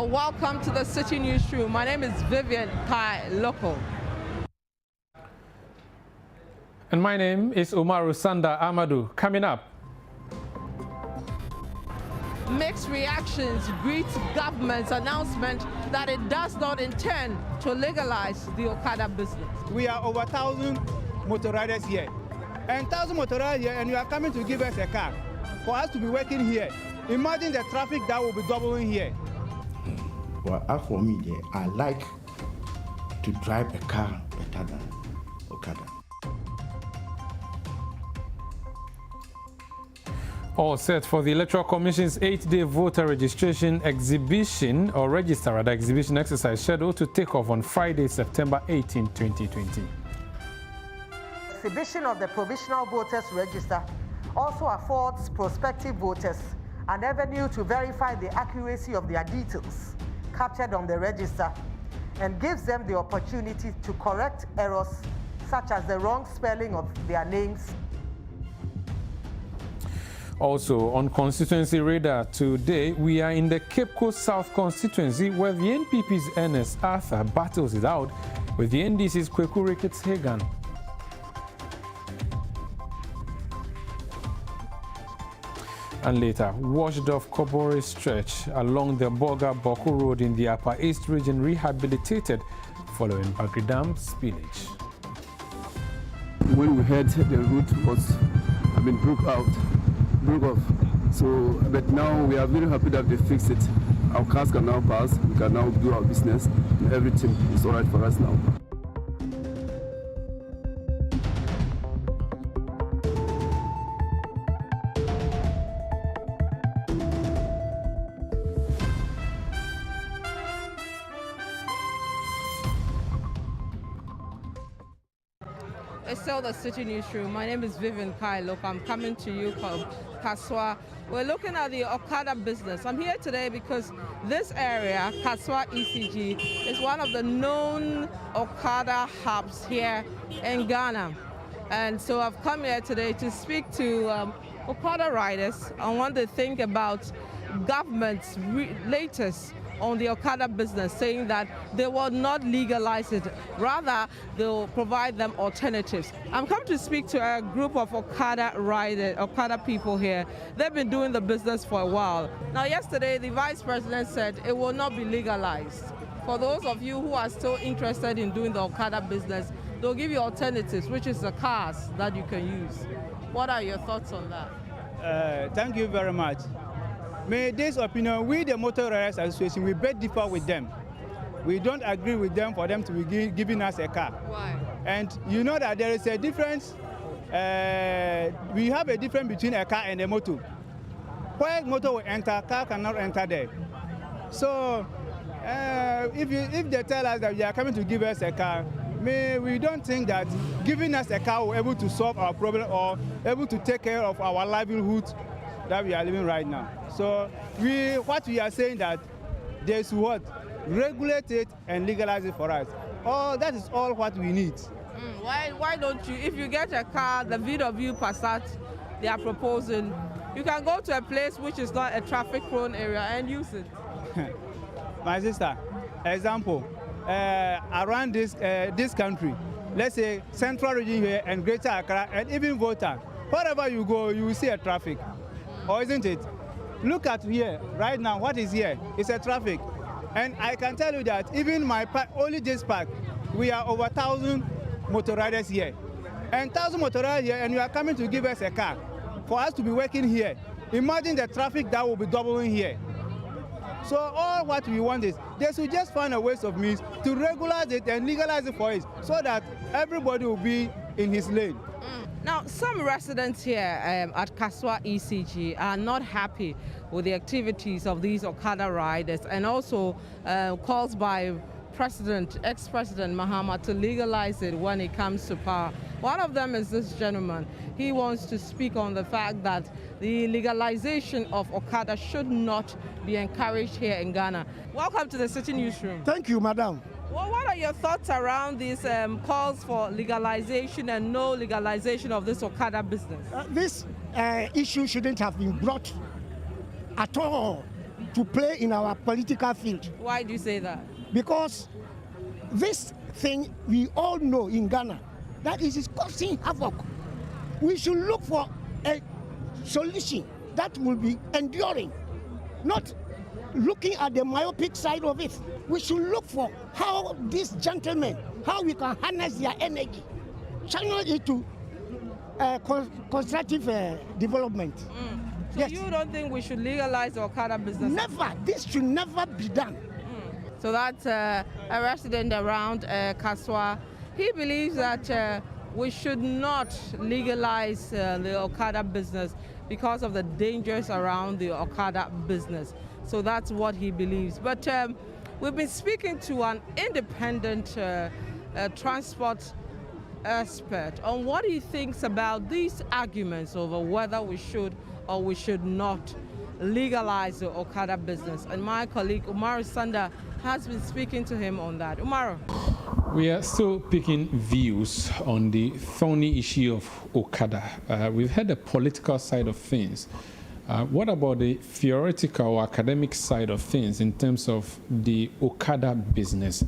welcome to the Citi Newsroom. My name is Vivian Lokko. And my name is Umaru, Sanda, Amadu. Coming up. Mixed reactions greet government's announcement that it does not intend to legalize the Okada business. We are over 1,000 motor riders here. And 1,000 motor riders here, and you are coming to give us a car for us to be working here. Imagine the traffic that will be doubling here. Well, as for me, I like to drive a car better than Okada. All set for the Electoral Commission's 8-day voter registration exhibition or register at the exhibition exercise scheduled to take off on Friday, September 18, 2020. Exhibition of the Provisional Voters Register also affords prospective voters an avenue to verify the accuracy of their details captured on the register and gives them the opportunity to correct errors such as the wrong spelling of their names. Also on Constituency Radar today, we are in the Cape Coast South constituency where the NPP's Ernest Arthur battles it out with the NDC's Kweku Ricketts Hagan. And later, washed off Kobore stretch along the Boga-Boku Road in the Upper East region rehabilitated following Bagri Dam spillage. When we heard the route was, broke off. So, but now we are very happy that they fixed it. Our cars can now pass, we can now do our business, and everything is all right for us now. It's still the Citi Newsroom. My name is Vivian Lokko. I'm coming to you from Kasoa. We're looking at the Okada business. I'm here today because this area, Kasoa ECG, is one of the known Okada hubs here in Ghana. And so I've come here today to speak to Okada riders on what they think about government's latest on the Okada business, saying that they will not legalize it. Rather, they'll provide them alternatives. I'm come to speak to a group of Okada people here. They've been doing the business for a while. Now, yesterday, the Vice President said it will not be legalized. For those of you who are still interested in doing the Okada business, they'll give you alternatives, which is the cars that you can use. What are your thoughts on that? Thank you very much. May this opinion, we the Motor Riders Association, we beg differ with them. We don't agree with them for them to be giving us a car. Why? And you know that there is a difference, we have a difference between a car and a motor. Where motor will enter, car cannot enter there. So if they tell us that they are coming to give us a car, we don't think that giving us a car will be able to solve our problem or able to take care of our livelihood that we are living right now. So what we are saying that they should what? Regulate it and legalize it for us. That is all what we need. Why don't you, if you get a car, the VW Passat they are proposing, you can go to a place which is not a traffic-prone area and use it. My sister, example, around this country, let's say central region here and Greater Accra and even Volta, wherever you go, you will see a traffic. Or isn't it? Look at here, right now, what is here? It's a traffic. And I can tell you that even my park, only this park, we are over 1,000 motor riders here. And 1,000 motor riders here, and you are coming to give us a car for us to be working here. Imagine the traffic that will be doubling here. So all what we want is, they should just find a ways of means to regularize it and legalize it for us so that everybody will be in his lane. Now, some residents here at Kasoa ECG are not happy with the activities of these Okada riders and also calls by ex-President Mahama to legalize it when it comes to power. One of them is this gentleman. He wants to speak on the fact that the legalization of Okada should not be encouraged here in Ghana. Welcome to the Citi Newsroom. Thank you, madam. Well, what are your thoughts around these calls for legalization and no legalization of this Okada business? This issue shouldn't have been brought at all to play in our political field. Why do you say that? Because this thing we all know in Ghana, that is causing havoc. We should look for a solution that will be enduring, not looking at the myopic side of it. We should look for how these gentlemen, how we can harness their energy, channel it to constructive development. So yes. you don't think we should legalize the Okada business? Never. This should never be done. So that's a resident around Kasoa. He believes that we should not legalize the Okada business because of the dangers around the Okada business. So that's what he believes. But we've been speaking to an independent transport expert on what he thinks about these arguments over whether we should or we should not legalize the Okada business. And my colleague Umaru Sanda has been speaking to him on that. Umaru. We are still picking views on the thorny issue of Okada. We've had the political side of things. What about the theoretical or academic side of things in terms of the Okada business?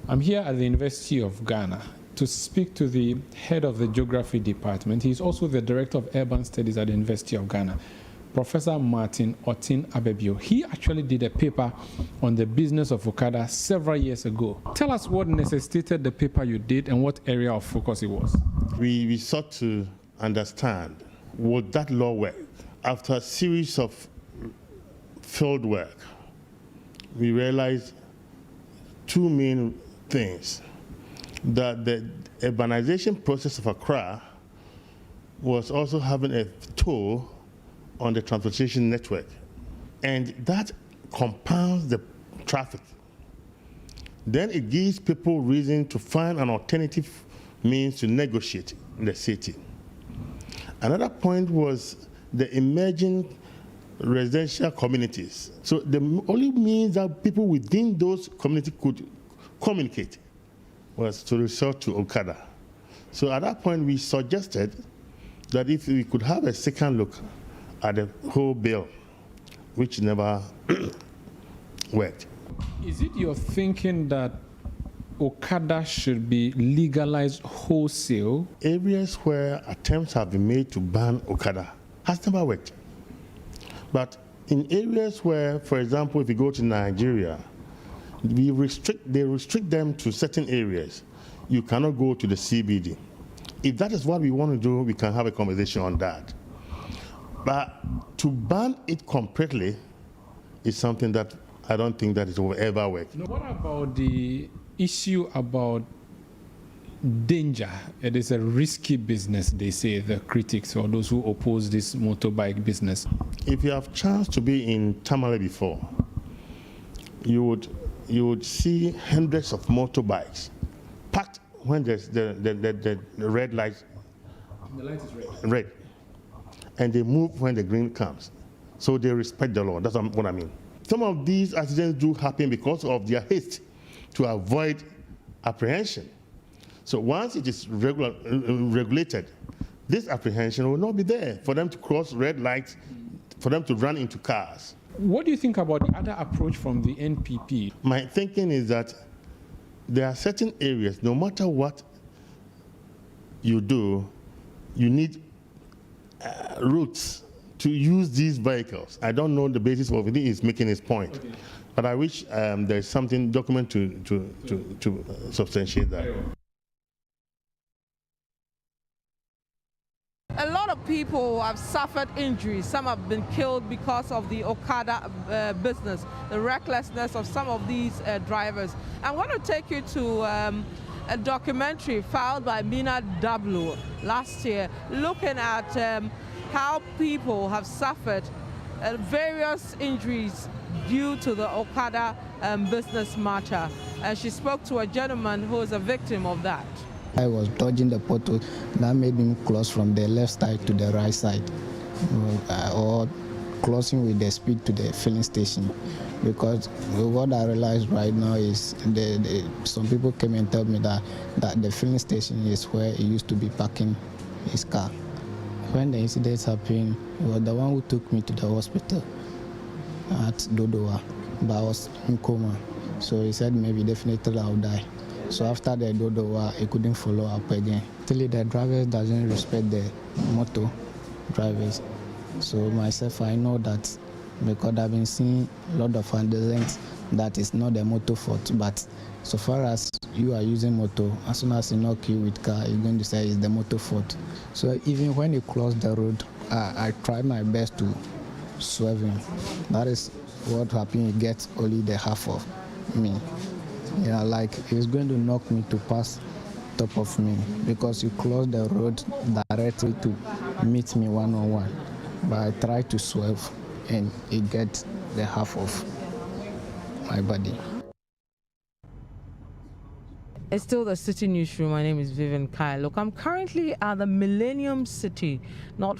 I'm here at the University of Ghana to speak to the head of the geography department. He's also the director of urban studies at the University of Ghana, Professor Martin Otin Abebio. He actually did a paper on the business of Okada several years ago. Tell us what necessitated the paper you did and what area of focus it was. We sought to understand, would that law work? After a series of field work, we realized two main things. That the urbanization process of Accra was also having a toll on the transportation network, and that compounds the traffic. Then it gives people reason to find an alternative means to negotiate in the city. Another point was the emerging residential communities. So the only means that people within those communities could communicate was to resort to Okada. So at that point, we suggested that if we could have a second look at the whole bill, which never worked. Is it your thinking that Okada should be legalized wholesale? Areas where attempts have been made to ban Okada has never worked. But in areas where, for example, if you go to Nigeria, they restrict them to certain areas. You cannot go to the CBD. If that is what we want to do, we can have a conversation on that. But to ban it completely is something that I don't think that it will ever work. Now, what about the issue about danger? It is a risky business, they say, the critics or those who oppose this motorbike business. If you have chance to be in Tamale before, you would see hundreds of motorbikes packed when there's the red light. The light is red. Red. And they move when the green comes. So they respect the law. That's what I mean. Some of these accidents do happen because of their haste to avoid apprehension. So once it is regulated, this apprehension will not be there for them to cross red lights, for them to run into cars. What do you think about the other approach from the NPP? My thinking is that there are certain areas, no matter what you do, you need routes to use these vehicles. I don't know the basis of it. He's making his point. Okay. But I wish there's something document to substantiate that. A lot of people have suffered injuries. Some have been killed because of the Okada business, the recklessness of some of these drivers. I want to take you to a documentary filed by Mina W last year, looking at how people have suffered various injuries due to the Okada business matter. And she spoke to a gentleman who is a victim of that. I was dodging the pothole that made me cross from the left side to the right side, or crossing with the speed to the filling station. Because what I realized right now is some people came and told me that the filling station is where he used to be parking his car. When the incidents happened, he was the one who took me to the hospital. at Dodowa, but I was in coma. So he said maybe definitely I'll die. So after the Dodowa, he couldn't follow up again. Till the driver doesn't respect the motor drivers. So myself, I know that because I've been seeing a lot of accidents that is not the motor fault, but so far as you are using motor, as soon as you knock you with car, you're going to say it's the motor fault. So even when you cross the road, I try my best to swerve him. That is what happened. He gets only the half of me. Yeah, like he's going to knock me to pass top of me because you close the road directly to meet me one-on-one. But I try to swerve and he gets the half of my body. It's still the Citi Newsroom. My name is Vivian. Look, I'm currently at the Millennium City, not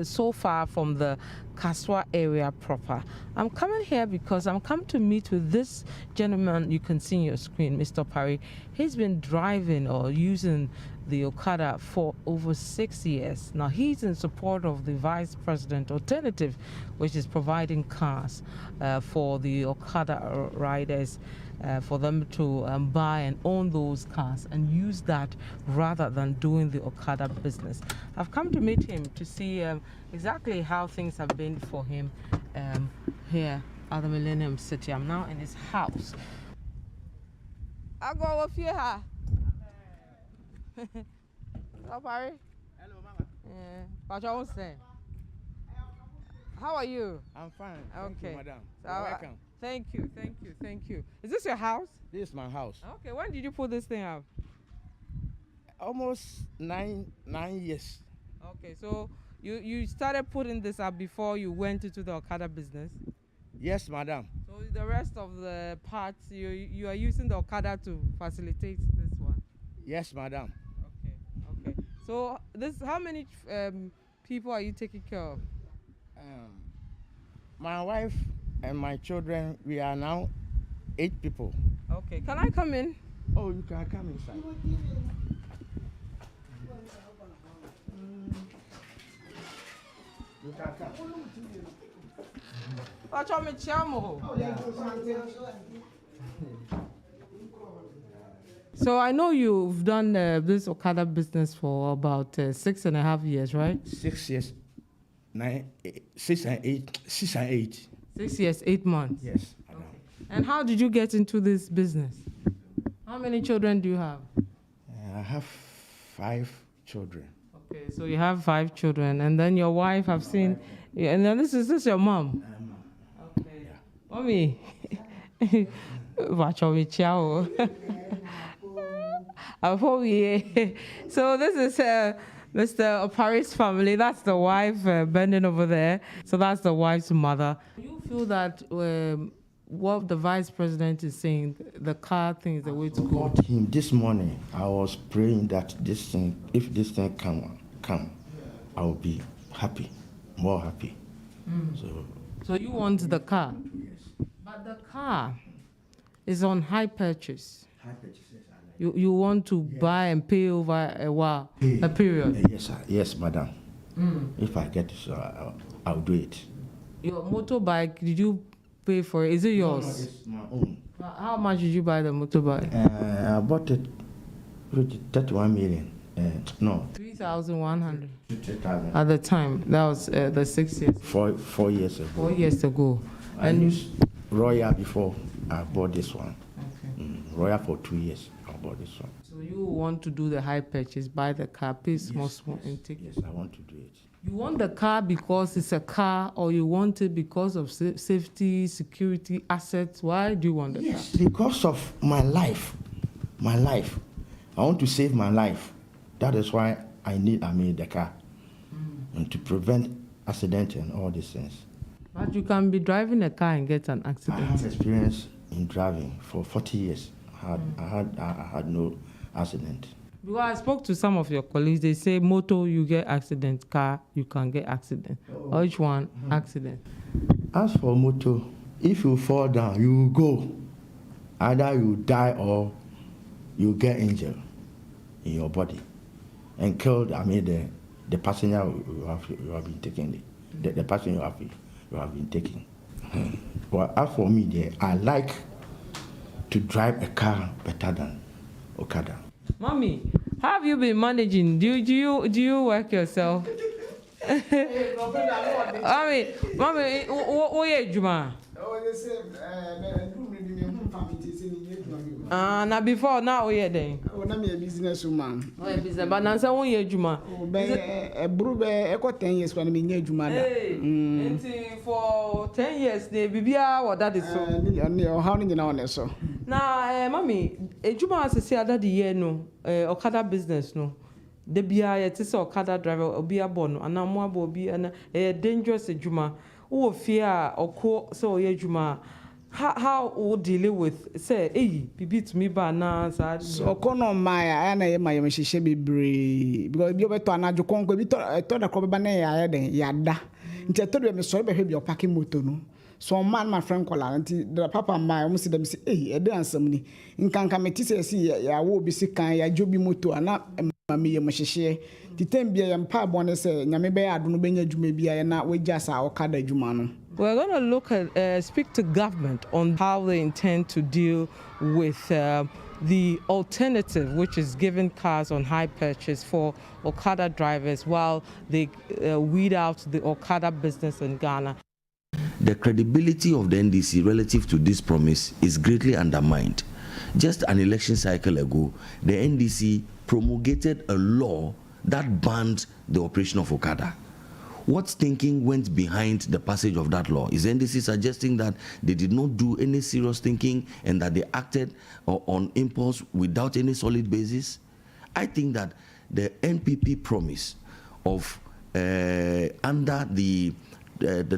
so far from the Kasoa area proper. I'm coming here because I'm come to meet with this gentleman you can see on your screen, Mr. Parry. He's been driving or using the Okada for over 6 years. Now, he's in support of the Vice President alternative, which is providing cars for the Okada riders, for them to buy and own those cars and use that rather than doing the Okada business. I've come to meet him to see exactly how things have been for him here at the Millennium City. I'm now in his house. I go with you. Hello, Barry. Hello, Mama. Yeah. What you want to say? How are you? I'm fine. Okay. Thank you, madam. So, You're welcome. Thank you, thank you, thank you. Is this your house? This is my house. Okay. When did you put this thing up? Almost nine years. Okay. So you started putting this up before you went into the Okada business? Yes, madam. So the rest of the parts you are using the Okada to facilitate this one? Yes, madam. Okay. So how many people are you taking care of? My wife and my children, we are now 8 people. Okay. Can I come in? Oh, you can come inside. You can come. So I know you've done this Okada business for about 6.5 years, right? 6 years, 6 and 8. 6 years, 8 months. Yes, madam. And how did you get into this business? How many children do you have? I have 5 children. Okay, so you have 5 children, and then your wife, I've seen, yeah, and then this is your mom. Okay, yeah. Mommy, watch me ciao. So this is Mr. Opari's family. That's the wife bending over there. So that's the wife's mother. Do you feel that what the vice president is saying, the car thing is the way to go? Him this morning, I was praying that this thing, if this thing come, I will be happy, more happy. So you want the car? Yes. But the car is on high purchase. High purchase, yes, I like. You want to buy and pay over a while, a period? Yes, sir. Yes, madam. If I get it, I'll do it. Your motorbike, did you pay for it? Is it yours? No, it's my own. How much did you buy the motorbike? I bought it with 31 million. No. 3,100. 3,000. At the time, that was the 6 years. 4 years ago. 4 years ago. I used Royal before I bought this one. Okay. Royal for 2 years. I bought this one. So you want to do the high purchase, buy the car, pay small, and take it? Yes, I want to do it. You want the car because it's a car, or you want it because of safety, security, assets? Why do you want the car? Because of my life. My life. I want to save my life. That is why I need the car. And to prevent accident and all these things. But you can be driving a car and get an I accident. have experience in driving for 40 years. I had no accident. Because I spoke to some of your colleagues, they say motor you get accident, car you can get accident. Or each one accident. As for motor, if you fall down, you will go. Either you die or you get injured in your body and killed. The passenger you have been taking, the passenger you have been taking. Well, as for me, there, I like to drive a car better than Okada. Mommy, how have you been managing? Do you work yourself? Mommy, what are you doing? Now before now we are then. Oh, I'm a businesswoman. Oh, a business, but now say 1 year juma. A brew, I got 10 years when I'm in juma. For 10 years, the Bibia or that is so. How many now so? Now, mommy, a juma as say that the year no, Okada business no. The BI it is Okada driver or be a bon, and I'm more be a dangerous juma. Oh, fear or co so ye juma. How would deal with say, hey, be to me by now, so Kono Maya, and I am my she be brave because you were to another conquer. We thought I thought a crop banana, yada. Until I told you, I'm sorry, behavior your packing motor. No, so man, my friend, call auntie, the papa and my almost see them say, hey, I dance somebody in Kankameti, see, I will be sick, I joby motor, and not mammy, a machiche. The 10 beer and pub one say, Yamebe, I don't know, maybe I am not with just our Okada Jumano. We're going to look at, speak to government on how they intend to deal with the alternative, which is giving cars on high purchase for Okada drivers while they weed out the Okada business in Ghana. The credibility of the NDC relative to this promise is greatly undermined. Just an election cycle ago, the NDC promulgated a law that banned the operation of Okada. What thinking went behind the passage of that law? Is NDC suggesting that they did not do any serious thinking and that they acted on impulse without any solid basis? I think that the NPP promise of under the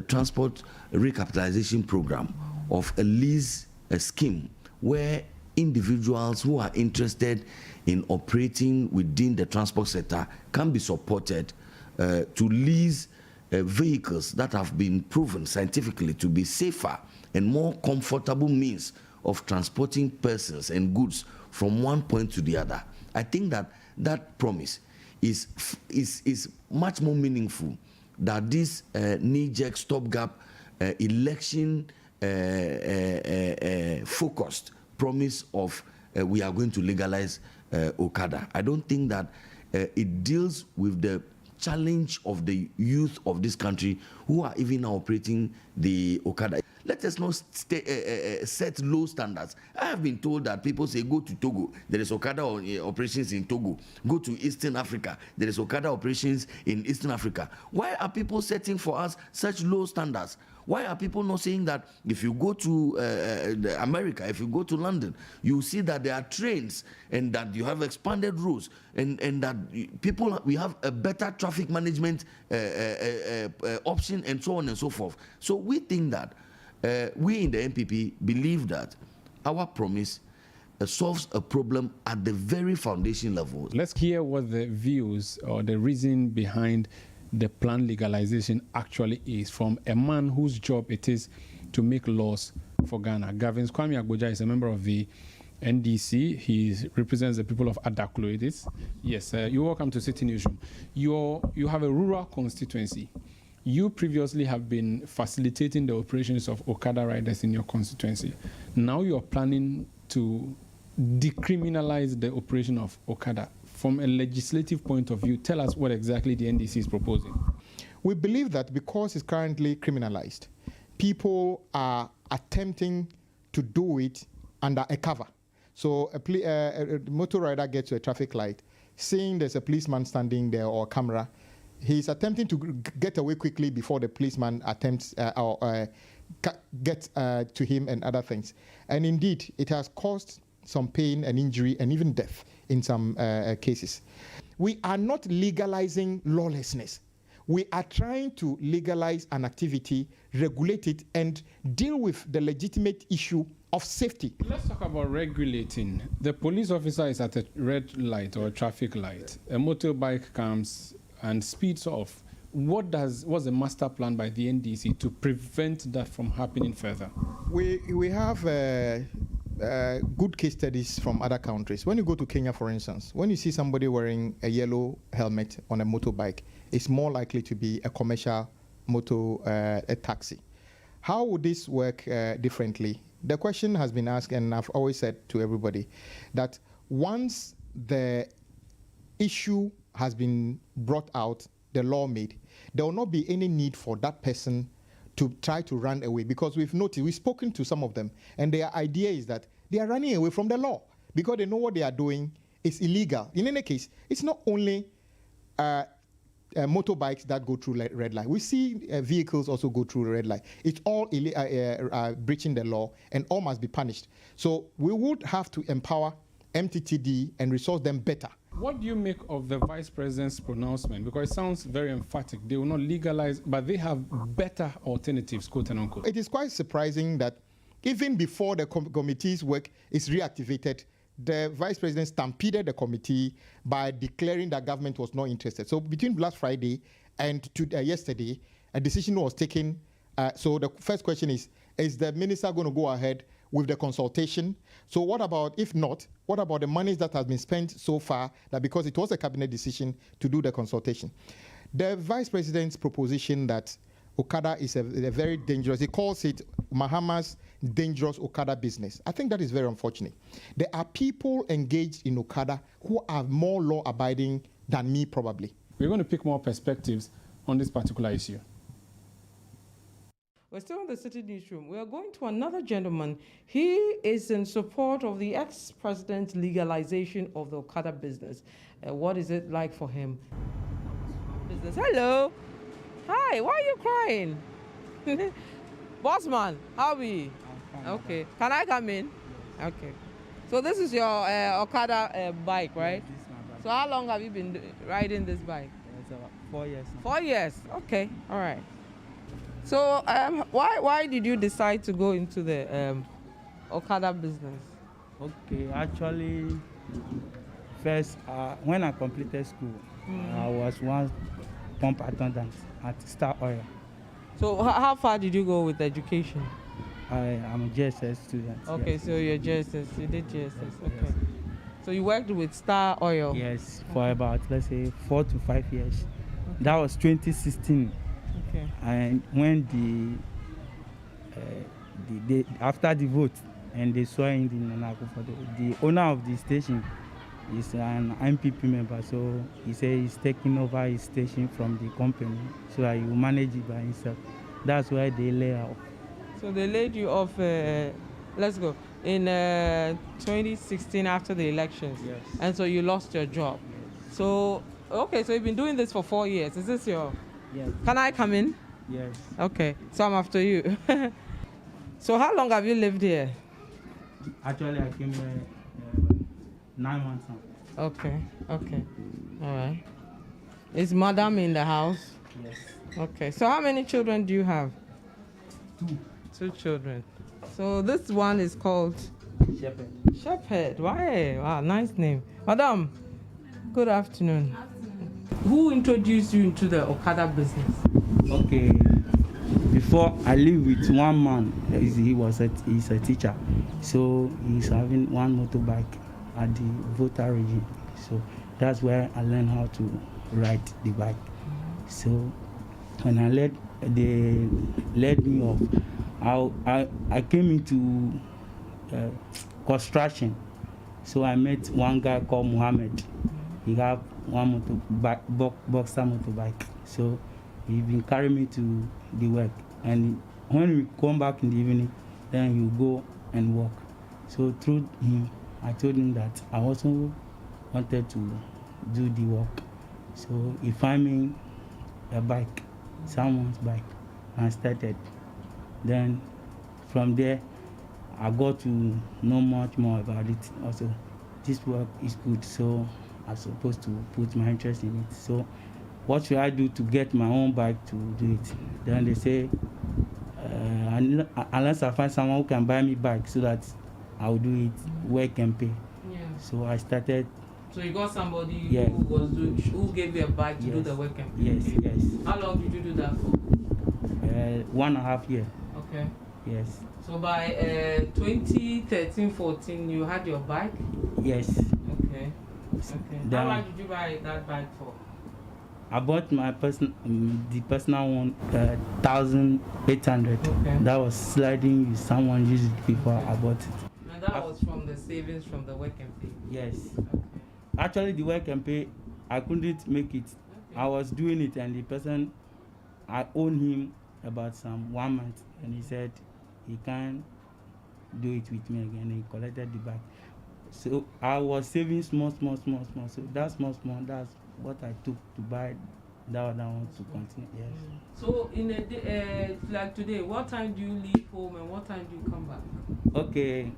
transport recapitalization program of a lease scheme where individuals who are interested in operating within the transport sector can be supported to lease vehicles that have been proven scientifically to be safer and more comfortable means of transporting persons and goods from one point to the other. I think that that promise is much more meaningful than this knee-jerk stopgap election focused promise of we are going to legalize Okada. I don't think that it deals with the challenge of the youth of this country who are even now operating the Okada. Let us not set low standards. I have been told that people say go to Togo, there is Okada operations in Togo. Go to Eastern Africa, there is Okada operations in Eastern Africa. Why are people setting for us such low standards? Why are people not saying that if you go to America, if you go to London, you see that there are trains and that you have expanded routes and that we have a better traffic management option and so on and so forth. So we think that we in the NPP believe that our promise solves a problem at the very foundation level. Let's hear what the views or the reason behind the planned legalization actually is from a man whose job it is to make laws for Ghana. Gavin Kwame Agboja is a member of the NDC. He represents the people of Adaklo. Yes, you're welcome to Citi Newsroom. You have a rural constituency. You previously have been facilitating the operations of Okada riders in your constituency. Now you're planning to decriminalize the operation of Okada. From a legislative point of view, tell us what exactly the NDC is proposing. We believe that because it's currently criminalized, people are attempting to do it under a cover. So a motor rider gets to a traffic light, seeing there's a policeman standing there or a camera, he's attempting to get away quickly before the policeman attempts get to him and other things. And indeed, it has caused some pain and injury and even death in some cases. We are not legalizing lawlessness. We are trying to legalize an activity, regulate it, and deal with the legitimate issue of safety. Let's talk about regulating. The police officer is at a red light or a traffic light. A motorbike comes and speeds off. What's the master plan by the NDC to prevent that from happening further? We have good case studies from other countries. When you go to Kenya, for instance, when you see somebody wearing a yellow helmet on a motorbike, it's more likely to be a commercial a taxi. How would this work differently? The question has been asked, and I've always said to everybody that once the issue has been brought out, the law made, there will not be any need for that person to try to run away, because we've noticed, we've spoken to some of them, and their idea is that they are running away from the law because they know what they are doing is illegal. In any case, it's not only motorbikes that go through red light. We see vehicles also go through red light. It's all breaching the law, and all must be punished. So we would have to empower MTTD and resource them better. What do you make of the Vice President's pronouncement? Because it sounds very emphatic. They will not legalize, but they have better alternatives, quote and unquote. It is quite surprising that even before the committee's work is reactivated, the Vice President stampeded the committee by declaring that government was not interested. So between last Friday and yesterday, a decision was taken. So the first question is the minister going to go ahead with the consultation? So what about, if not, what about the monies that has been spent so far, that because it was a cabinet decision to do the consultation? The Vice President's proposition that Okada is a very dangerous, he calls it Mahama's dangerous Okada business. I think that is very unfortunate. There are people engaged in Okada who are more law-abiding than me, probably. We're going to pick more perspectives on this particular issue. We're still in the Citi Newsroom. We are going to another gentleman. He is in support of the ex-president's legalization of the Okada business. What is it like for him? Business. Hello. Hi, why are you crying? Bossman, how are you? Okay. Can I come in? Okay. So this is your Okada bike, right? This is my bike. So how long have you been riding this bike? It's about 4 years now. 4 years. Okay. All right. So why did you decide to go into the Okada business? Okay, actually, first when I completed school, I was one pump attendant at Star Oil. So how far did you go with education? I'm a JSS student. Okay, yes. So you're JSS. You did JSS. Yes, okay. Yes. So you worked with Star Oil. Yes, for about, let's say, 4 to 5 years. Okay. That was 2016. Okay. And when the after the vote, and they saw in the Nanako photo, the owner of the station is an MPP member, so he said he's taking over his station from the company, so that he will manage it by himself. That's why they lay off. So they laid you off, let's go, in 2016 after the elections. Yes. And so you lost your job. Yes. So, okay, so you've been doing this for 4 years. Is this your... Yes. Can I come in? Yes. Okay, so I'm after you. So how long have you lived here? Actually, I came here 9 months now. Okay, okay. All right. Is Madam in the house? Yes. Okay, so how many children do you have? 2. 2 children. So this one is called? Shepherd. Shepherd. Why? Wow, nice name. Madam, good afternoon. Who introduced you into the Okada business? Okay. Before I lived with one man, he's a teacher. So he's having one motorbike at the voter regime. So that's where I learned how to ride the bike. So when they led me off, I came into construction. So I met one guy called Muhammad. He have one boxer motorbike. So he been carrying me to the work. And when we come back in the evening, then you go and work. So through him, I told him that I also wanted to do the work. So he found me a bike, someone's bike, and I started. Then from there, I got to know much more about it. Also, this work is good, so I'm supposed to put my interest in it. So what should I do to get my own bike to do it? Then they say, unless I find someone who can buy me bike so that I'll do it, work and pay. Yeah. So I started. So you got somebody Yes. who gave you a bike to do the work and pay? Yes, yes. How long did you do that for? 1.5 years. Okay. Yes. So by 2013-14, you had your bike? Yes. Okay. Okay. How much did you buy that bike for? 1 year. 1 year. Okay. Okay. So how long did you do that for? 1 year. Okay. So by 2014, you had your bike? Yes. Okay. Okay. How much did you buy that bike for? 1 year. I bought my the personal one, 1,800. Okay. That was sliding with someone used it before I bought it. And that was from the savings from the work and pay? Yes. Okay. Actually, the work and pay, I couldn't make it. Okay. I was doing it, and the person, I owned him about 1 month, and he said he can't do it with me again. He collected the bag. So I was saving small. So that small, that's what I took to buy that other one to continue. Yes. So in a day, like today, what time do you leave home and what time do you come back? Okay.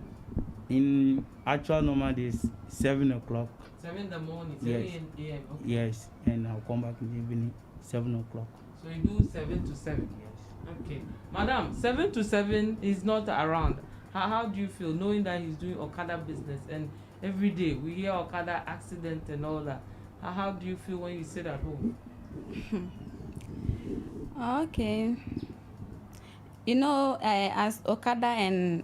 In actual normal days, 7 o'clock. 7 in the morning, 7 yes. a.m. Okay. Yes, and I'll come back in the evening, 7 o'clock. So you do 7 to 7? Yes. Okay. Madam, 7 to 7 is not around. How do you feel knowing that he's doing Okada business and every day we hear Okada accident and all that? How do you feel when you sit at home? Okay. You know, as Okada and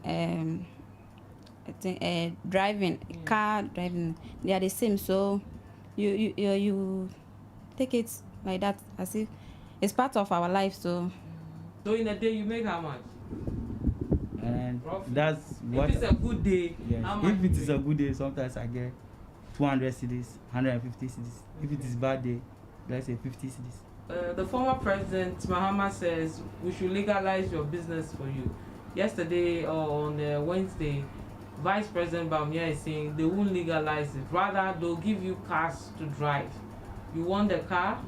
I think driving, car driving, they are the same. So you take it like that as if it's part of our life. So in a day you make how much? And roughly? That's what. If it's a good day, yes. how much? If it is a good day, sometimes I get 200 cedis, 150 cedis. Okay. If it is bad day, let's say 50 cedis. The former president Mahama says we should legalize your business for you. Yesterday or on Wednesday, Vice President Bawumia is saying they won't legalize it. Rather, they'll give you cars to drive. You want the car?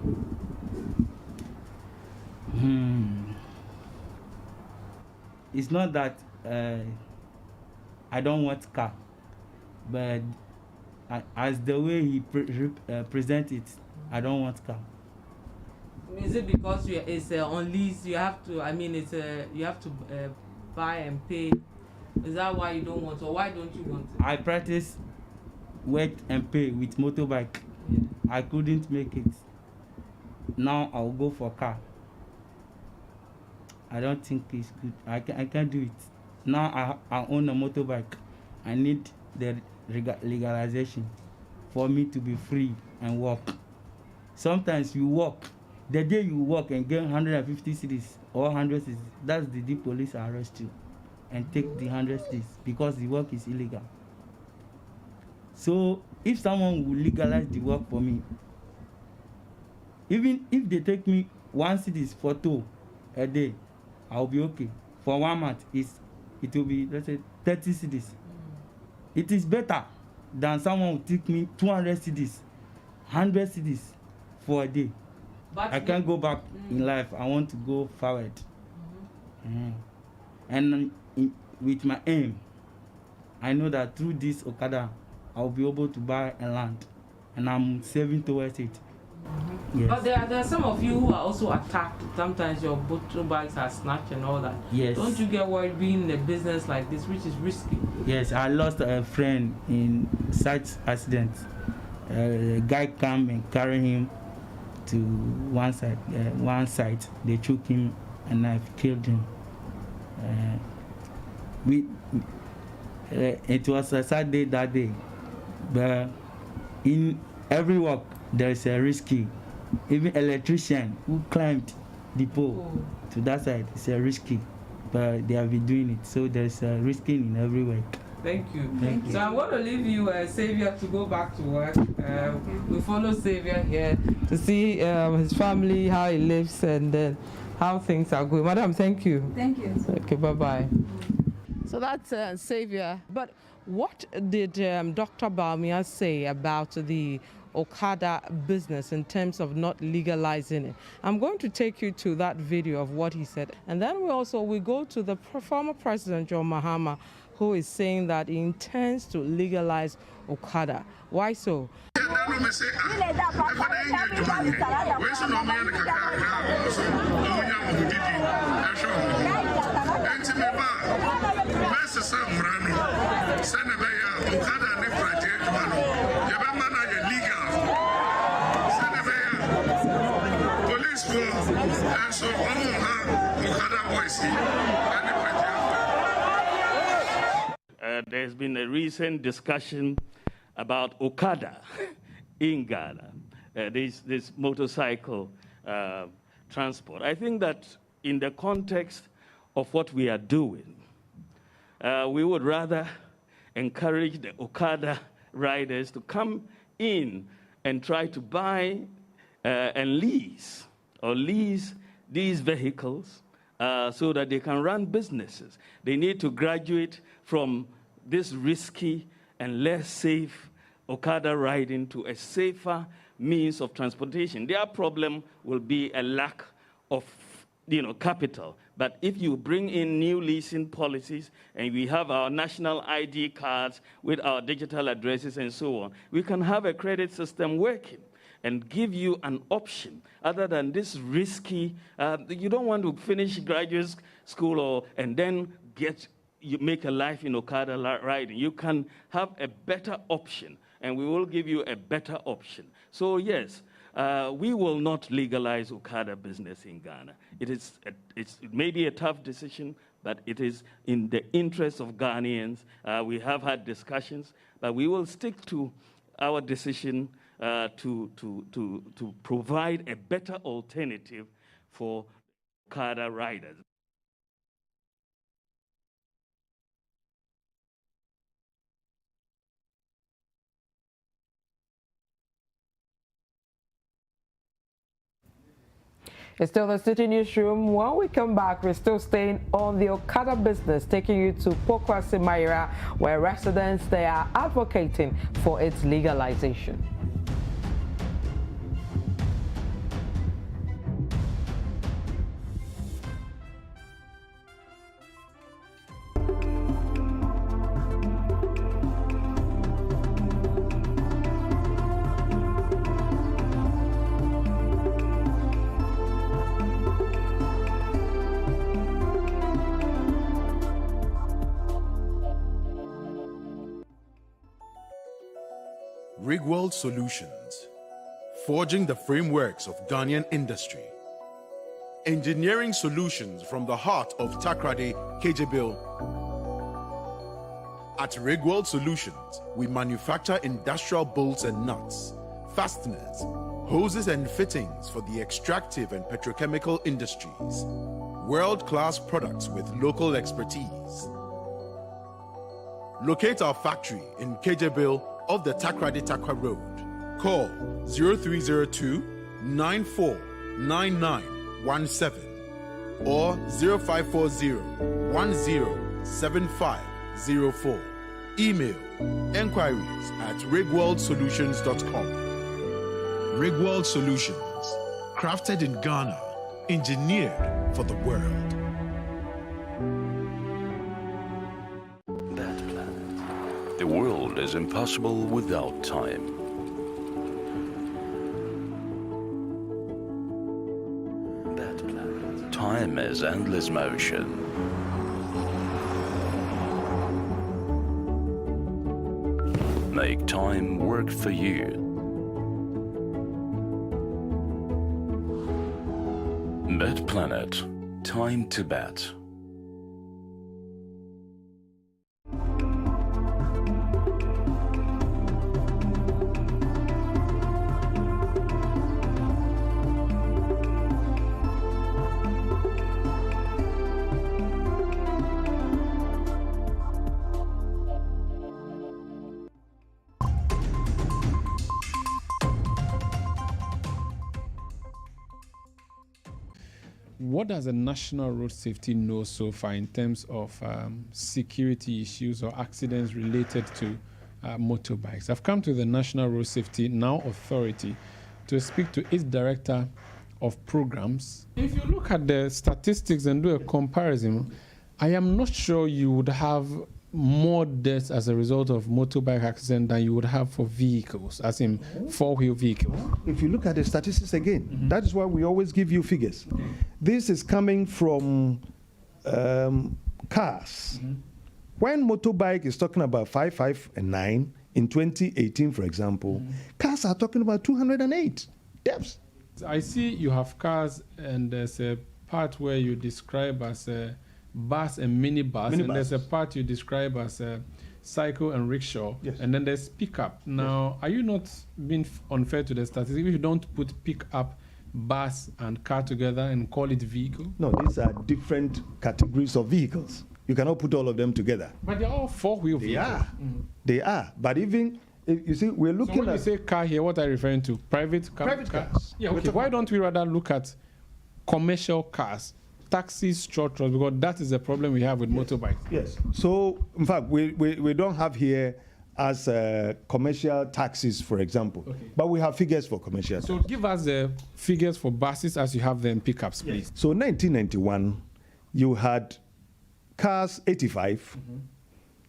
It's not that I don't want car, but as the way he present it, I don't want car. Is it because it's on lease? You have to. I mean, you have to buy and pay. Is that why you don't want, or why don't you want it? I practice work and pay with motorbike. Yeah. I couldn't make it. Now I'll go for car. I don't think it's good. I can't do it. Now I own a motorbike. I need the legalization for me to be free and walk. Sometimes you walk. The day you walk and get 150 cedis or 100 cedis, that's the day police arrest you and take the 100 cedis because the work is illegal. So if someone will legalize the work for me, even if they take me 1 cedis for toll a day, I'll be okay. For 1 month, it will be, let's say, 30 cedis. It is better than someone will take me 200 cedis, 100 cedis for a day. But I can't go back in life. I want to go forward. And with my aim, I know that through this Okada, I'll be able to buy a land. And I'm saving towards it. Yes. But there are some of you who are also attacked. Sometimes your motorbikes are snatched and all that. Yes. Don't you get worried being in a business like this, which is risky? Yes, I lost a friend in such accident. A guy came and carried him to one side. They took him and I've killed him. It was a sad day that day, but in every work there is a risky. Even electrician who climbed the pole to that side is a risky, but they have been doing it. So there's a risky in every work. Thank you. Thank you. So I'm going to leave you, Xavier, to go back to work. We follow Xavier here to see his family, how he lives, and then how things are going. Madam, thank you. Thank you. Okay, bye-bye. So that's Xavier. But what did Dr. Bawumia say about the Okada business in terms of not legalizing it? I'm going to take you to that video of what he said. And then we go to the former president, John Mahama, who is saying that he intends to legalize Okada. Why so? There's been a recent discussion about Okada in Ghana. this motorcycle transport. I think that in the context of what we are doing, we would rather encourage the Okada riders to come in and try to buy and lease these vehicles so that they can run businesses. They need to graduate from this risky and less safe Okada riding to a safer means of transportation. Their problem will be a lack of capital. But if you bring in new leasing policies and we have our national ID cards with our digital addresses and so on, we can have a credit system working and give you an option other than this risky, you don't want to finish graduate school and then you make a life in Okada riding. You can have a better option, and we will give you a better option. So yes, we will not legalize Okada business in Ghana. It may be a tough decision, but it is in the interest of Ghanaians. We have had discussions, but we will stick to our decision to provide a better alternative for Okada riders. It's still the Citi Newsroom. When we come back, we're still staying on the Okada business, taking you to Pokwasi Maira, where residents they are advocating for its legalization. Rigworld Solutions, forging the frameworks of Ghanaian industry. Engineering solutions from the heart of Takrade, Kejebil. At Rigworld Solutions, we manufacture industrial bolts and nuts, fasteners, hoses and fittings for the extractive and petrochemical industries. World-class products with local expertise. Locate our factory in Kejebil of the Takrade Takwa Road. Call 0302 949917 or 0540 107504. Email enquiries at rigworldsolutions.com. Rigworld Solutions, crafted in Ghana, engineered for the world. The world is impossible without time. Time is endless motion. Make time work for you. Bet Planet. Time to bet. What does the National Road Safety know so far in terms of security issues or accidents related to motorbikes? I've come to the National Road Safety Now Authority to speak to its Director of Programs. If you look at the statistics and do a comparison, I am not sure you would have more deaths as a result of motorbike accident than you would have for vehicles, as in four-wheel vehicles. If you look at the statistics again, that is why we always give you figures. This is coming from cars. When motorbike is talking about 55 and 9 in 2018, for example, cars are talking about 208 deaths. I see you have cars, and there's a part where you describe as a bus and minibus, and there's a part you describe as cycle and rickshaw, Yes. and then there's pickup. Now, are you not being unfair to the statistics if you don't put pickup, bus, and car together and call it vehicle? No, these are different categories of vehicles. You cannot put all of them together. But they're all four-wheel They vehicles. are. They are. But even, you see, we're So looking when you at... say car here, what are you referring to? Private Private cars. Yeah, We're okay. talking Why about- don't we rather look at commercial cars, taxis, short trucks, because that is the problem we have with motorbikes. Yes. So, in fact, we don't have here as commercial taxis, for example. Okay. But we have figures for commercial. So give us the figures for buses as you have them pickups, please. So 1991, you had cars 85,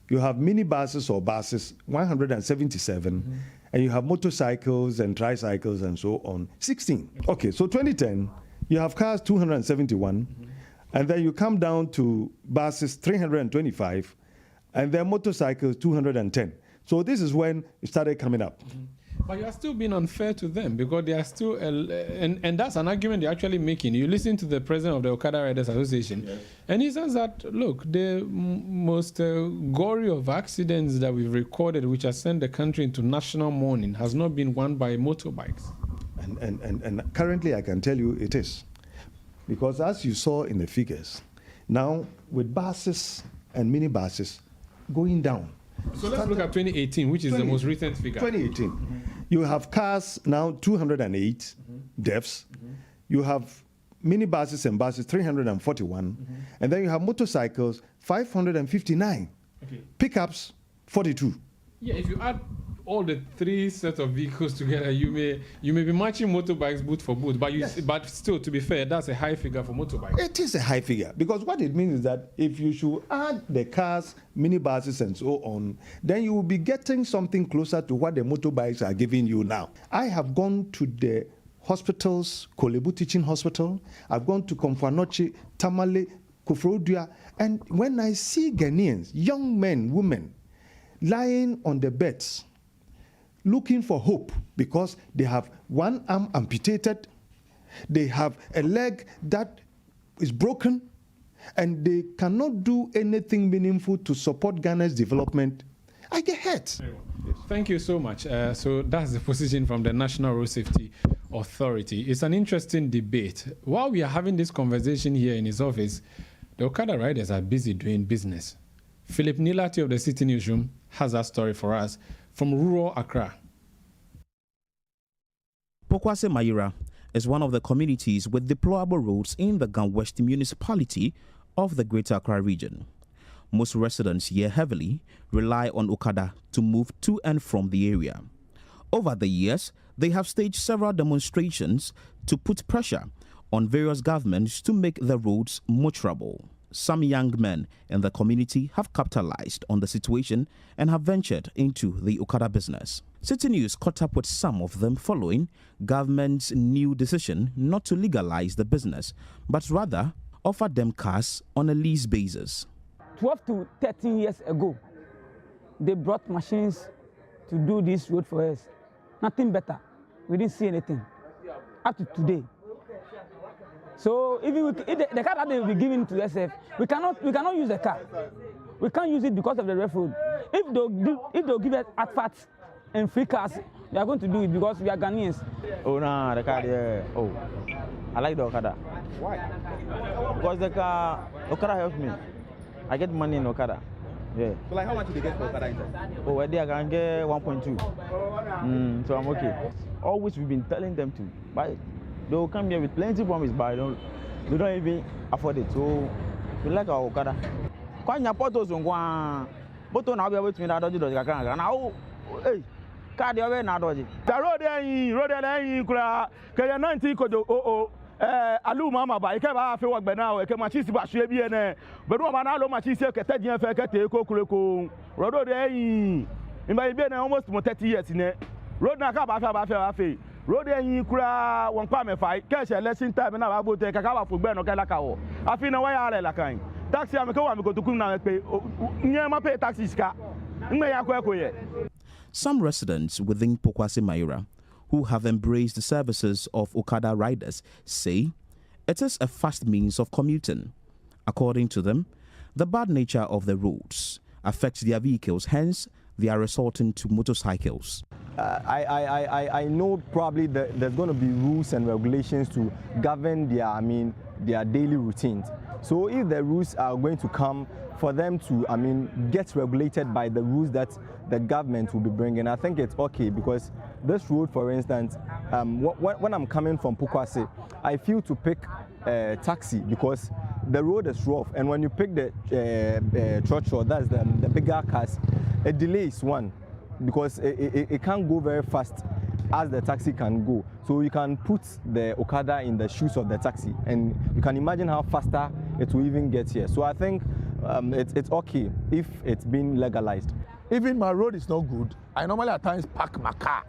you have minibuses or buses 177, and you have motorcycles and tricycles and so on 16. Okay, so 2010, you have cars 271, and then you come down to buses 325, and then motorcycles 210. So this is when it started coming up. But you are still being unfair to them because they are still, and that's an argument they're actually making. You listen to the president of the Okada Riders Association, and he says that, look, the most gory of accidents that we've recorded, which has sent the country into national mourning, has not been won by motorbikes. And currently I can tell you it is. Because as you saw in the figures, now with buses and minibuses going down. So let's look at 2018, which is the most recent figure. 2018. You have cars now 208 deaths. You have minibuses and buses 341. And then you have motorcycles 559. Okay. Pickups 42. Yeah, if you add all the three sets of vehicles together, you may be matching motorbikes boot for boot, but but still, to be fair, that's a high figure for motorbikes. It is a high figure because what it means is that if you should add the cars, minibuses, and so on, then you will be getting something closer to what the motorbikes are giving you now. I have gone to the hospitals, Kolebu Teaching Hospital. I've gone to Komfanochi, Tamale, Kufrodua, and when I see Ghanaians, young men, women, lying on the beds, looking for hope because they have one arm amputated, they have a leg that is broken, and they cannot do anything meaningful to support Ghana's development, I get hurt. Thank you so much. So that's the position from the National Road Safety Authority. It's an interesting debate. While we are having this conversation here in his office, the Okada riders are busy doing business. Philip Nilati of the Citi Newsroom has that story for us from rural Accra. Pokwase Mayira is one of the communities with deplorable roads in the Ganwest municipality of the Greater Accra region. Most residents here heavily rely on Okada to move to and from the area. Over the years, they have staged several demonstrations to put pressure on various governments to make the roads motorable. Some young men in the community have capitalized on the situation and have ventured into the Okada business. Citi News caught up with some of them following government's new decision not to legalize the business, but rather offer them cars on a lease basis. 12 to 13 years ago, they brought machines to do this road for us. Nothing better. We didn't see anything. Up to today. So if the car that they will be giving to SF, we cannot use the car. We can't use it because of the rough road. If they'll give us adverts and free cars, we are going to do it because we are Ghanaians. Oh no, the car, yeah. Oh, I like the Okada. Why? Because the car, Okada helps me. I get money in Okada. Yeah. So like how much do they get for Okada inside? Oh, I can get 1.2. So I'm okay. Always we've been telling them to buy. They will come here with plenty promise, but they don't even afford it. So we like our Okada. Kwanya potos ngwa. Boto na obi between that dodge kakanga. Now, hey, car dey na dodge. The road there kura. Kaya 90 kojo alu mama ba ike ba fe wagbe na o ke machisi ba hwe bi ene. Bedu ba na lo machisi ke tadi en fe ke te ko kureko. Road there yin. Imba bi na almost 30 years ne. Road na ka ba fe. Road yin kura won pa me fai. Ke se lesson time na ba bote ka ba fogbe no ke la ka wo. Afi na wa ya re la kan. Taxi am ke wa me ko tukun na pe. Nyema pay taxi ska. Nme ya ko ekoye. Some residents within Pokwase Mayira who have embraced the services of Okada riders say it is a fast means of commuting. According to them, the bad nature of the roads affect their vehicles, hence they are resorting to motorcycles. I know probably there's going to be rules and regulations to govern their daily routines. So if the rules are going to come for them to, get regulated by the rules that the government will be bringing, I think it's okay, because this road, for instance, when I'm coming from Pokwase, I feel to pick a taxi because the road is rough, and when you pick the trotro, that's the bigger cars, it delays one, because it can't go very fast as the taxi can go. So you can put the Okada in the shoes of the taxi, and you can imagine how faster it will even get here. So I think it's okay if it's been legalized. Even my road is not good, I normally at times park my car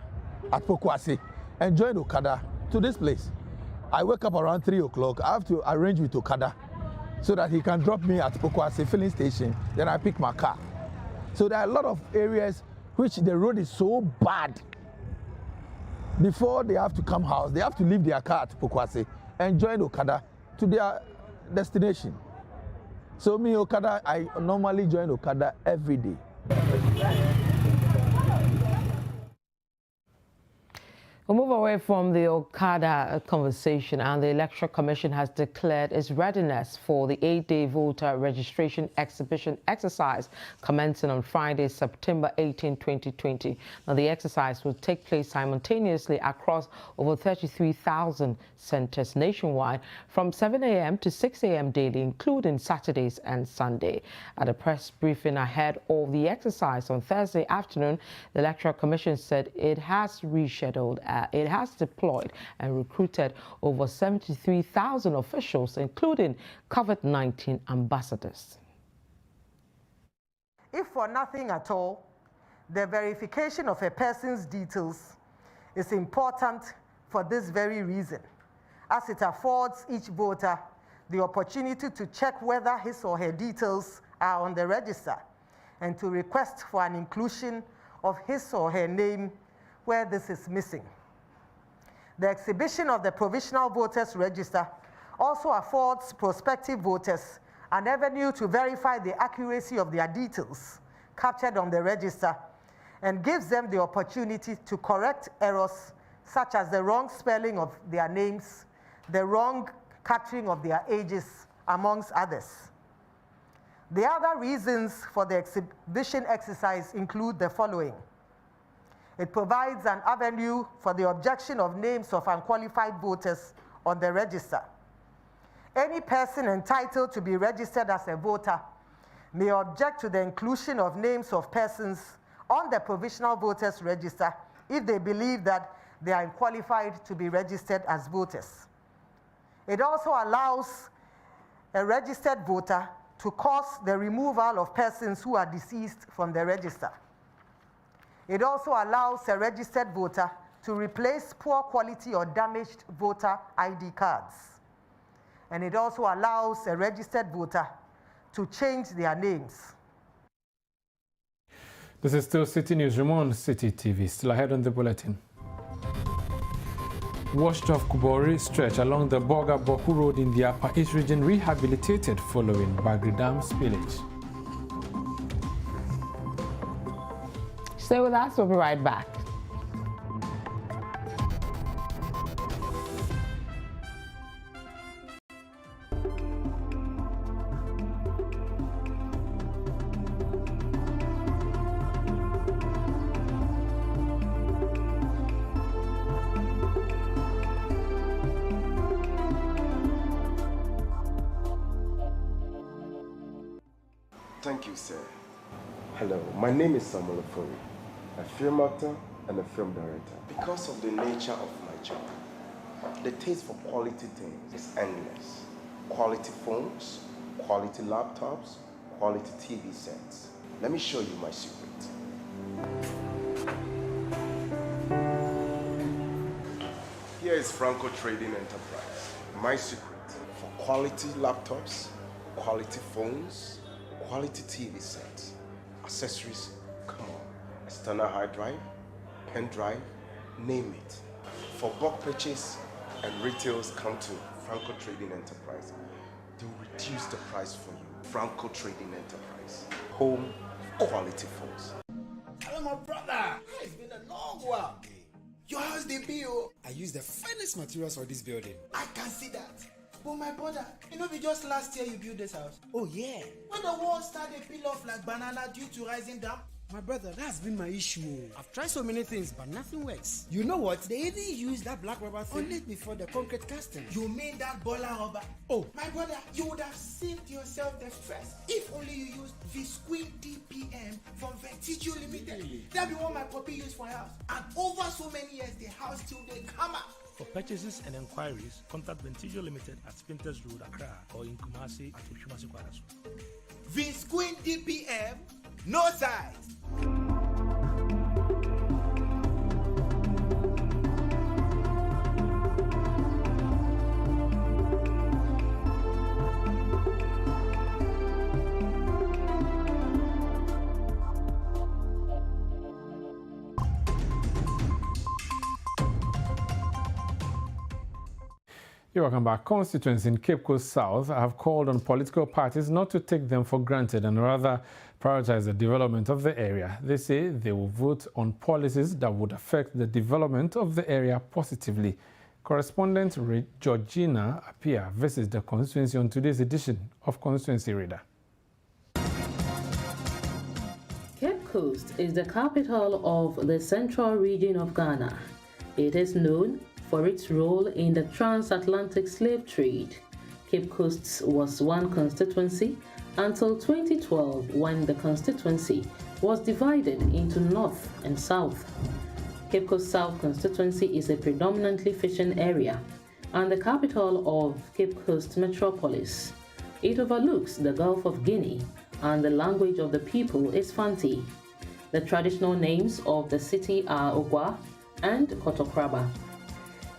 at Pokwase and join Okada to this place. I wake up around 3 o'clock. I have to arrange with Okada so that he can drop me at Pokwase filling station. Then I pick my car. So there are a lot of areas which the road is so bad. Before they have to come house, they have to leave their car at Pokwase and join Okada to their destination. So me, Okada, I normally join Okada every day. We'll move away from the Okada conversation, and the Electoral Commission has declared its readiness for the 8-day voter registration exhibition exercise commencing on Friday, September 18, 2020. Now, the exercise will take place simultaneously across over 33,000 centers nationwide from 7 a.m. to 6 a.m. daily, including Saturdays and Sunday. At a press briefing ahead of the exercise on Thursday afternoon, the Electoral Commission said it has rescheduled. It has deployed and recruited over 73,000 officials, including COVID-19 ambassadors. If for nothing at all, the verification of a person's details is important for this very reason, as it affords each voter the opportunity to check whether his or her details are on the register and to request for an inclusion of his or her name where this is missing. The exhibition of the Provisional Voters Register also affords prospective voters an avenue to verify the accuracy of their details captured on the register and gives them the opportunity to correct errors such as the wrong spelling of their names, the wrong capturing of their ages, amongst others. The other reasons for the exhibition exercise include the following. It provides an avenue for the objection of names of unqualified voters on the register. Any person entitled to be registered as a voter may object to the inclusion of names of persons on the Provisional Voters Register if they believe that they are unqualified to be registered as voters. It also allows a registered voter to cause the removal of persons who are deceased from the register. It also allows a registered voter to replace poor quality or damaged voter ID cards. And it also allows a registered voter to change their names. This is still Citi Newsroom on Citi TV. Still ahead on the bulletin. Washed off Kubori stretch along the Boga-Boku Road in the Upper East region rehabilitated following Bagri Dam spillage. Stay with us, we'll be right back. Thank you, sir. Hello, my name is Samuel Ofori, a film actor and a film director. Because of the nature of my job, the taste for quality things is endless. Quality phones, quality laptops, quality TV sets. Let me show you my secret. Here is Franco Trading Enterprise. My secret for quality laptops, quality phones, quality TV sets, accessories, come on, external hard drive, pen drive, name it. For bulk purchase and retails, come to Franco Trading Enterprise. They will reduce the price for you. Franco Trading Enterprise, home quality phones. Hello, my brother. It's been a long while. Your house dey be o. I use the finest materials for this building. I can see that. But my brother, you know, just last year you built this house. Oh yeah. When the walls started peel off like banana due to rising damp. My brother, that's been my issue. I've tried so many things, but nothing works. You know what? They even use that black rubber thing on it before the concrete casting. You mean that baller rubber? Oh, my brother, you would have saved yourself the stress if only you used Visqueen DPM from Vertigio Limited. Really? That be what my puppy used for house. And over so many years, the house still they come up. For purchases and enquiries, contact Ventigio Limited at Spinters Road, Accra, or in Kumasi at Oshumasi Kwadasu. Visqueen DPM, no size. You're welcome back. Constituents in Cape Coast South have called on political parties not to take them for granted and rather prioritize the development of the area. They say they will vote on policies that would affect the development of the area positively. Correspondent Georgina Apia visits the constituency on today's edition of Constituency Reader. Cape Coast is the capital of the central region of Ghana. It is known for its role in the transatlantic slave trade. Cape Coast was one constituency until 2012 when the constituency was divided into North and South. Cape Coast South constituency is a predominantly fishing area and the capital of Cape Coast metropolis. It overlooks the Gulf of Guinea and the language of the people is Fanti. The traditional names of the city are Ogwa and Kotokraba.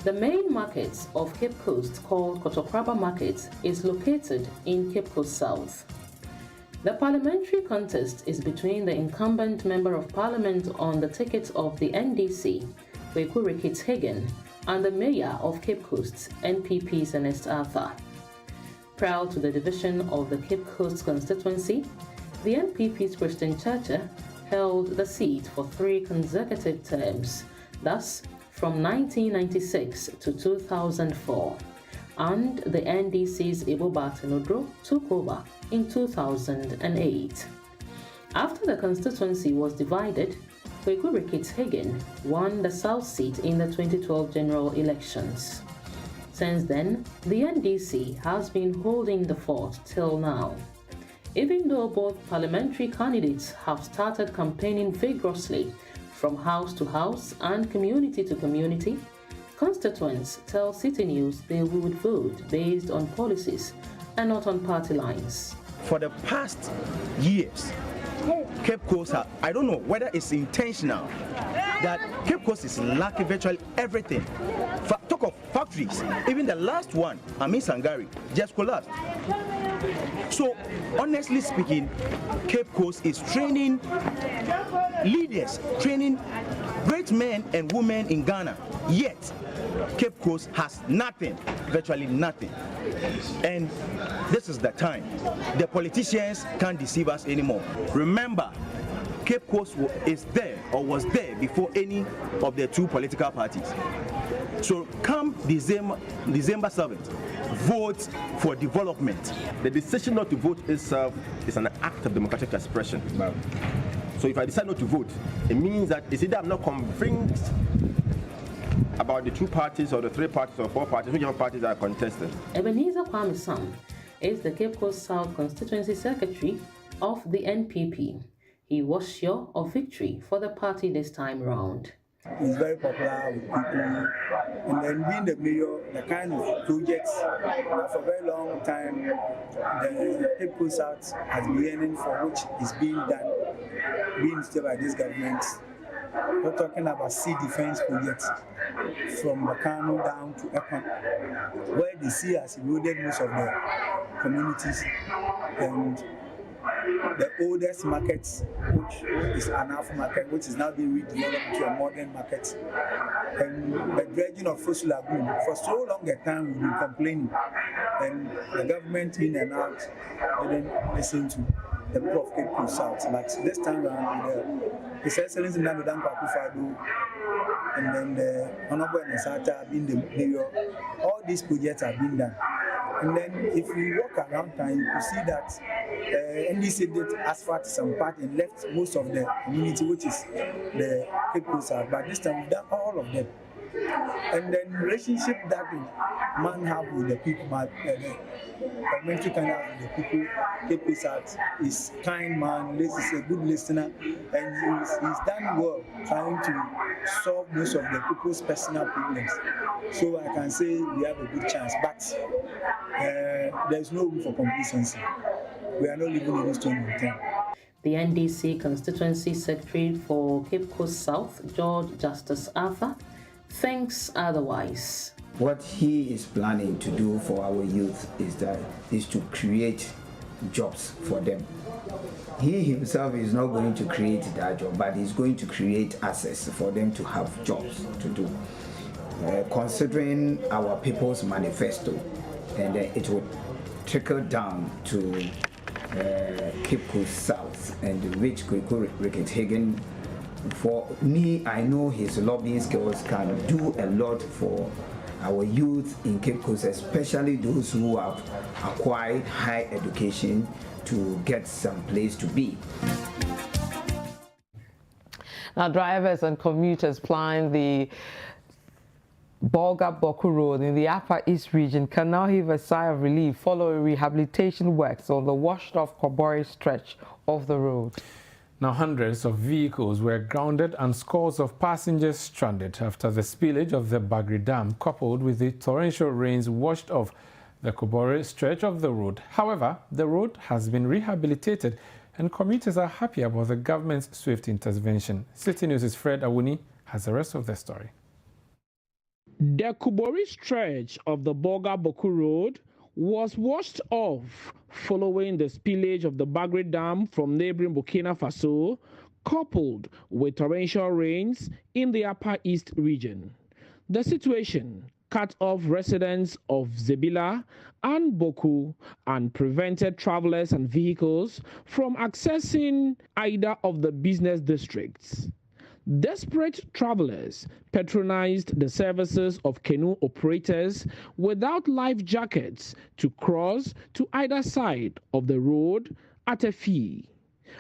The main market of Cape Coast, called Kotokraba Market, is located in Cape Coast South. The parliamentary contest is between the incumbent Member of Parliament on the ticket of the NDC, Kweku Ricketts-Hagen, and the Mayor of Cape Coast, NPP Ernest Arthur. Prior to the division of the Cape Coast constituency, the NPP's Christian Churcher held the seat for 3 consecutive terms, thus from 1996 to 2004, and the NDC's Ibo Bartenodro took over in 2008. After the constituency was divided, Kweku Ricketts-Hagen won the South seat in the 2012 general elections. Since then, the NDC has been holding the fort till now. Even though both parliamentary candidates have started campaigning vigorously from house to house and community to community, constituents tell Citi News they would vote based on policies and not on party lines. For the past years, Cape Coast, I don't know whether it's intentional, that Cape Coast is lacking virtually everything. Talk of factories, even the last one, Sangari, just collapsed. So, honestly speaking, Cape Coast is training leaders, training great men and women in Ghana, yet Cape Coast has nothing, virtually nothing. And this is the time. The politicians can't deceive us anymore. Remember, Cape Coast is there or was there before any of the 2 political parties. So come December 7th, vote for development. The decision not to vote itself is an act of democratic expression. So if I decide not to vote, it means that it's either I'm not convinced about the 2 parties or the 3 parties or 4 parties, whichever parties are contested. Ebenezer Kwame Sam is the Cape Coast South Constituency Secretary of the NPP. He was sure of victory for the party this time round. He's very popular with people, and then being the mayor, the kind of projects that for a very long time the Cape Coast South has been yearning for, which is being done, being still by this government. We're talking about sea defense projects from Bakano down to Ekon, where the sea has eroded most of the communities, and the oldest market, which is an Alpha market, which is now being redeveloped to a modern market, and the dredging of Fosu Lagoon. For so long a time we've been complaining, and the government in and out didn't listen to the people of Cape Coast South. But this time around, His Excellency Nadu Dankwa Akufo-Addo and then the Honorable Nesata being the mayor, all these projects have been done. And then if you walk around town, you can see that NDC did asphalt some part and left most of the community, which is the Cape Coast South. But this time we've done all of them. And then relationship that man have with the people, the community can have with the people, Cape Coast South is kind man, this is a good listener, and he's done well trying to solve most of the people's personal problems. So I can say we have a good chance, but there's no room for complacency. We are not leaving any stone unturned. The NDC Constituency Secretary for Cape Coast South, George Justice Arthur, thinks otherwise. What he is planning to do for our youth is to create jobs for them. He himself is not going to create that job, but he's going to create access for them to have jobs to do. Considering our People's Manifesto, and it would trickle down to Cape Coast South and Rich Kweku Rickett-Hagen. For me, I know his lobbying skills can do a lot for our youth in Cape Coast, especially those who have acquired high education to get some place to be. Now, drivers and commuters plying the Bolga-Boku Road in the Upper East region can now heave a sigh of relief following rehabilitation works on the washed-off Kobori stretch of the road. Now, hundreds of vehicles were grounded and scores of passengers stranded after the spillage of the Bagri Dam, coupled with the torrential rains washed off the Kobori stretch of the road. However, the road has been rehabilitated and commuters are happy about the government's swift intervention. Citi News' Fred Awuni has the rest of the story. The Kobori stretch of the Bolga-Boku Road was washed off following the spillage of the Bagri Dam from neighboring Burkina Faso, coupled with torrential rains in the Upper East region. The situation cut off residents of Zebila and Boku and prevented travelers and vehicles from accessing either of the business districts. Desperate travelers patronized the services of canoe operators without life jackets to cross to either side of the road at a fee.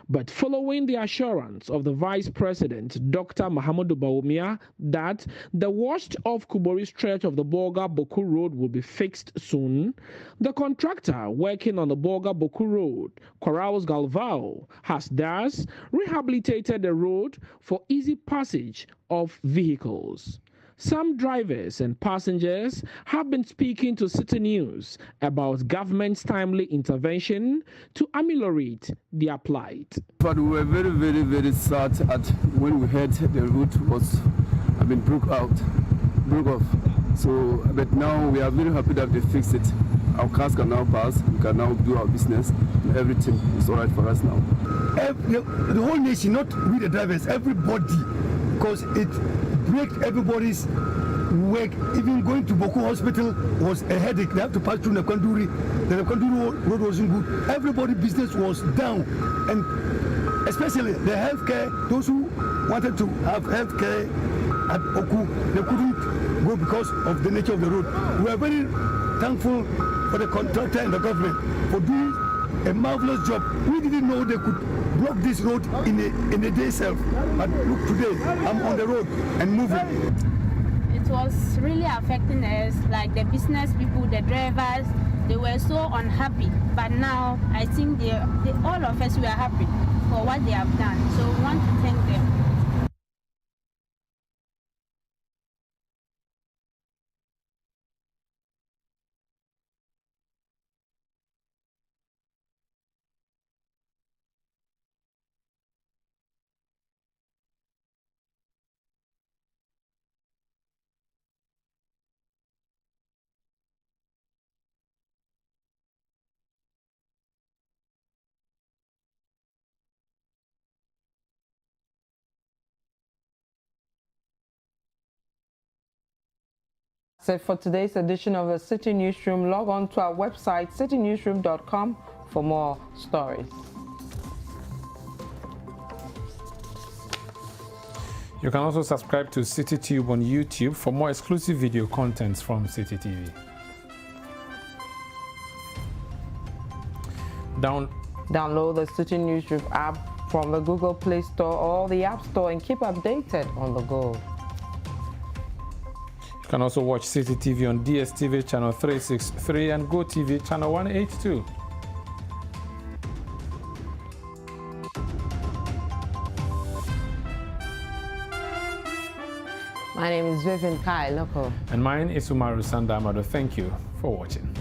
But following the assurance of the Vice President, Dr. Mahamudu Bawumia, that the washed-off Kobori stretch of the Bolga-Boku Road will be fixed soon, the contractor working on the Bolga-Boku Road, Koraus Galvao, has thus rehabilitated the road for easy passage of vehicles. Some drivers and passengers have been speaking to Citi News about government's timely intervention to ameliorate their plight. But we were very, very, very sad at when we heard the route was broke off. So, but now we are very happy that they fixed it. Our cars can now pass, we can now do our business, and everything is all right for us now. The whole nation, not we the drivers, everybody, because it breaks everybody's work. Even going to Boku Hospital was a headache. They have to pass through Nakanduri. The Nakanduri road wasn't good. Everybody's business was down, and especially the healthcare. Those who wanted to have healthcare at Oku, they couldn't go because of the nature of the road. We are very thankful for the contractor and the government for doing a marvelous job. We didn't know they could block this road in a day itself. But look, today I'm on the road and moving. It was really affecting us, like the business people, the drivers. They were so unhappy. But now I think all of us were happy for what they have done. So we want to thank them. So for today's edition of the Citi Newsroom, log on to our website, citinewsroom.com, for more stories. You can also subscribe to Citi Tube on YouTube for more exclusive video contents from Citi TV. Download the Citi Newsroom app from the Google Play Store or the App Store and keep updated on the go. You can also watch Citi TV on DSTV channel 363 and GoTV channel 182. My name is Vivian Lokko. And mine is Umaru Sanda Amadu. Thank you for watching.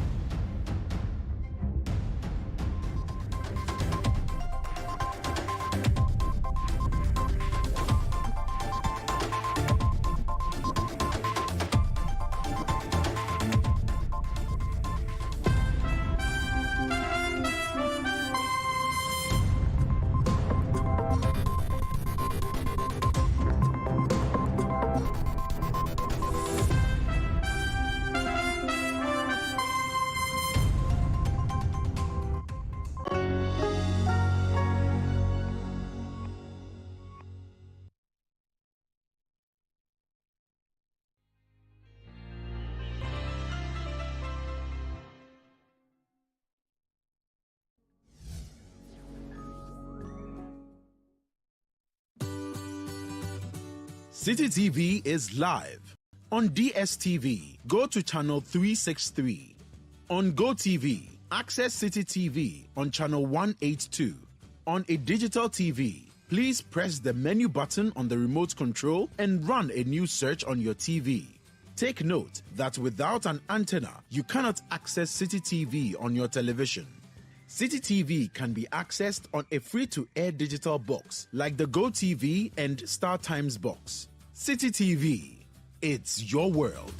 Citi TV is live. On DSTV, go to channel 363. On GoTV, access Citi TV on channel 182. On a digital TV, please press the menu button on the remote control and run a new search on your TV. Take note that without an antenna, you cannot access Citi TV on your television. Citi TV can be accessed on a free-to-air digital box like the GoTV and StarTimes box. Citi TV, it's your world.